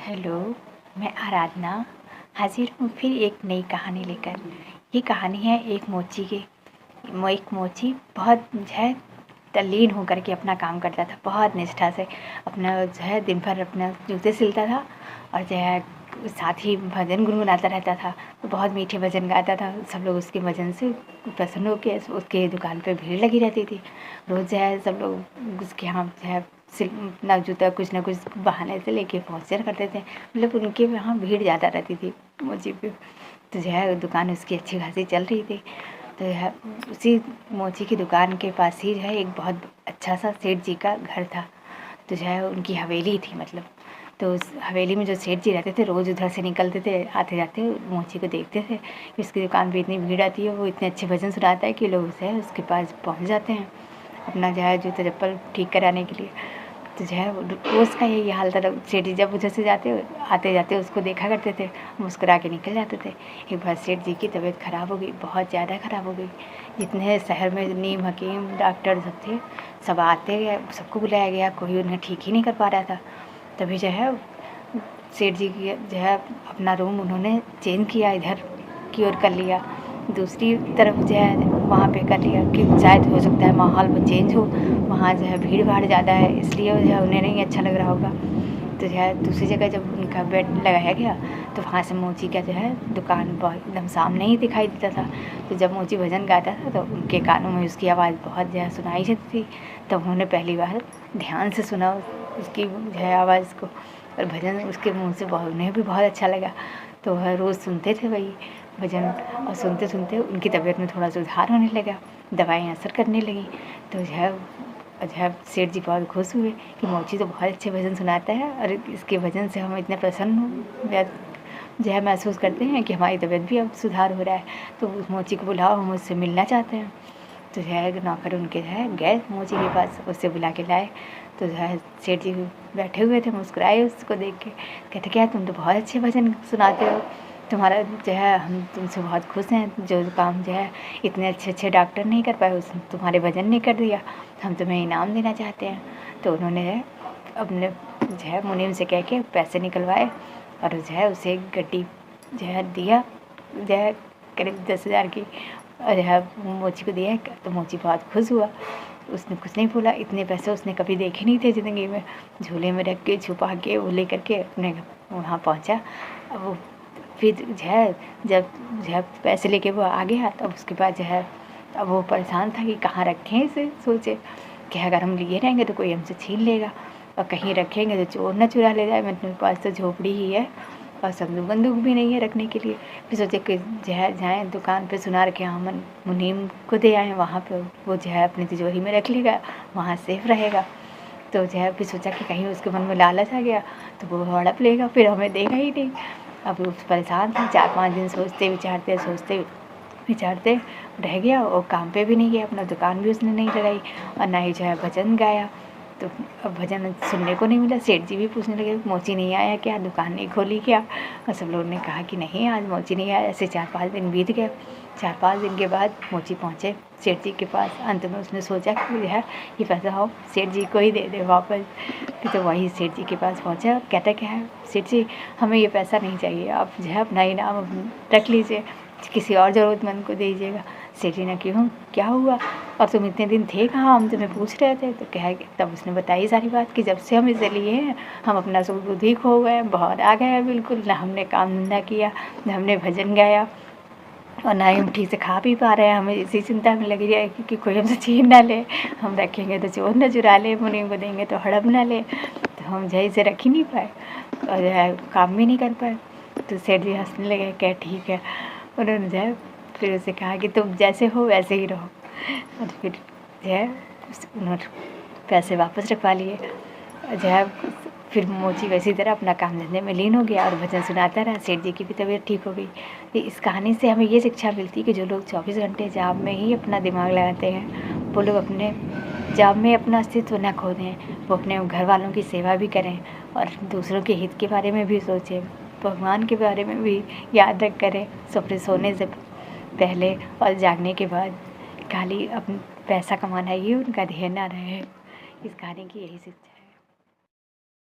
Hello, मैं आराधना हाजिर हूँ फिर एक नई कहानी लेकर। ये कहानी है एक मोची बहुत जो है तल्लीन होकर के अपना काम करता था, बहुत निष्ठा से अपना जो है दिन भर अपना जूते सिलता था और जो है साथ ही भजन गुनगुनाता रहता था। तो बहुत मीठे भजन गाता था, सब लोग उसके भजन से प्रसन्न होकर उसके दुकान पे भीड़ लगी रहती थी। रोज़ जो है सब लोग उसके यहाँ जो है ना जूता कुछ ना कुछ बहाने से लेके पहुँचा करते थे। मतलब उनके यहाँ भीड़ ज़्यादा रहती थी मोची पे। तो जो है दुकान उसकी अच्छी खासी चल रही थी। तो है उसी मोची की दुकान के पास ही जो है एक बहुत अच्छा सा सेठ जी का घर था। तो जो है उनकी हवेली थी, मतलब तो उस हवेली में जो सेठ जी रहते थे रोज़ उधर से निकलते थे, आते जाते मोची को देखते थे कि उसकी दुकान पे इतनी भीड़ आती है, वो इतने अच्छे भजन सुनाता है कि लोग उसे उसके पास पहुंच जाते हैं अपना जो है जूता चप्पल ठीक कराने के लिए। तो जो है रोज़ का यही हाल था। सेठ जी जब उधर से जाते आते जाते उसको देखा करते थे, मुस्कुरा के निकल जाते थे। एक बार सेठ जी की तबीयत ख़राब हो गई, बहुत ज़्यादा ख़राब हो गई। जितने शहर में नीम हकीम डॉक्टर सब थे सब आते गए, सबको बुलाया गया, कोई उन्हें ठीक ही नहीं कर पा रहा था। तभी जो है सेठ जी की जो है अपना रूम उन्होंने चेंज किया, इधर की ओर कर लिया, दूसरी तरफ जो है वहाँ पे कर लिया कि शायद हो सकता है माहौल में चेंज हो, वहाँ जो है भीड़ भाड़ ज़्यादा है, इसलिए जो है उन्हें नहीं अच्छा लग रहा होगा। तो जो है दूसरी जगह जब उनका बेड लगाया गया तो वहाँ से मोची का जो है दुकान बहुत एकदम सामने ही दिखाई देता था। तो जब मोची भजन गाता था तो उनके कानों में उसकी आवाज़ बहुत जो है सुनाई देती थी। तब उन्होंने पहली बार ध्यान से सुना उसकी जो है आवाज़ को, और भजन उसके मुँह से बहुत उन्हें भी बहुत अच्छा लगा। तो वह रोज़ सुनते थे वही भजन, और सुनते सुनते उनकी तबीयत में थोड़ा सुधार होने लगा, दवाएं असर करने लगी। तो जो है सेठ जी बहुत खुश हुए कि मोची तो बहुत अच्छे भजन सुनाता है और इसके भजन से हम इतने प्रसन्न जो है महसूस करते हैं कि हमारी तबीयत भी अब सुधार हो रहा है। तो उस मोची को बुलाओ, हम उससे मिलना चाहते हैं। तो जो है नौकर उनके जो है गए मोची के पास, उससे बुला के लाए। तो जो है सेठ जी बैठे हुए थे, मुस्कुराए उसको देख के, कहते क्या तुम तो बहुत अच्छे भजन सुनाते हो, तुम्हारा जो है हम तुमसे बहुत खुश हैं, जो काम जो है इतने अच्छे अच्छे डॉक्टर नहीं कर पाए उस तुम्हारे भजन ने कर दिया, हम तुम्हें इनाम देना चाहते हैं। तो उन्होंने अपने जो है मुनीम से कह के पैसे निकलवाए और जो है उसे गड्डी जो है दिया, जो है करीब 10,000 की, और जो है मोची को दिया। तो मोची बहुत खुश हुआ, उसने कुछ नहीं बोला। इतने पैसे उसने कभी देखे नहीं थे ज़िंदगी में। झोले में रख के छुपा के वो ले करके अपने वहाँ पहुँचा। अब वो फिर जो है जब जो है पैसे लेके वो आ गया, तब उसके बाद जो है अब वो परेशान था कि कहाँ रखें इसे। सोचे कि अगर हम लिए रहेंगे तो कोई हमसे छीन लेगा, और कहीं रखेंगे तो चोर न चुरा ले जाए। मेरे पास तो झोपड़ी ही है और संदूक बंदूक भी नहीं है रखने के लिए। फिर सोचे कि जो है जाएँ दुकान पे सुनार के यहाँ मुनीम को दे आएँ, वहाँ पे वो जो है अपनी तिजोरी में रख लेगा, वहाँ सेफ रहेगा। तो जो है फिर सोचा कि कहीं उसके मन में लालच आ गया तो वो हड़प लेगा, फिर हमें देगा ही नहीं। अब वो परेशान था, 4-5 दिन सोचते विचारते रह गया और काम पे भी नहीं गया, अपना दुकान भी उसने नहीं लगाई और ना ही जो है भजन गाया। तो अब भजन सुनने को नहीं मिला। सेठ जी भी पूछने लगे मोची नहीं आया क्या, दुकान नहीं खोली क्या। और सब लोगों ने कहा कि नहीं आज मोची नहीं आया। ऐसे 4-5 दिन बीत गए। 4-5 दिन के बाद मोची पहुँचे सेठ जी के पास। अंत में उसने सोचा कि जो है ये पैसा हो सेठ जी को ही दे दे वापस। फिर तो वही सेठ जी के पास पहुँचा, कहता क्या है सेठ जी हमें ये पैसा नहीं चाहिए, आप जो है अपना इनाम रख लीजिए, किसी और ज़रूरतमंद को दीजिएगा। सेठ जी ने क्यों क्या हुआ, और तुम इतने दिन थे कहाँ, हम तुम्हें पूछ रहे थे। तो कह तब उसने बताई सारी बात कि जब से हम इसे लिए हैं हम अपना सब बुद्धि खो गए, बहुत आ गया बिल्कुल, ना हमने काम धंधा किया, ना हमने भजन गाया, और ना ही हम ठीक से खा पी पा रहे हैं। हमें इसी चिंता में लगी है कि कोई हमसे छीन ना ले, हम रखेंगे तो चोर न चुरा ले, मुनीम को देंगे तो हड़प ना ले। तो हम जो है इसे रख ही नहीं पाए और जो है काम भी नहीं कर पाए। तो सेठ जी हंसने लगे, क्या ठीक है। उन्होंने जो है फिर उसे कहा कि तुम जैसे हो वैसे ही रहो, और फिर जो है उन्होंने पैसे वापस रखवा लिए। जो है फिर मोची वैसी तरह अपना काम धंधे में लीन हो गया और भजन सुनाता रहा। सेठ जी की भी तबीयत ठीक हो गई। इस कहानी से हमें ये शिक्षा मिलती है कि जो लोग 24 घंटे जॉब में ही अपना दिमाग लगाते हैं वो लोग अपने जॉब में अपना अस्तित्व न खो दें, वो अपने घर वालों की सेवा भी करें और दूसरों के हित के बारे में भी सोचें, भगवान के बारे में भी याद रख करें। सोने से पहले और जागने के बाद खाली अपना पैसा कमाना ही उनका ध्येय ना रहे। इस कहानी की यही शिक्षा।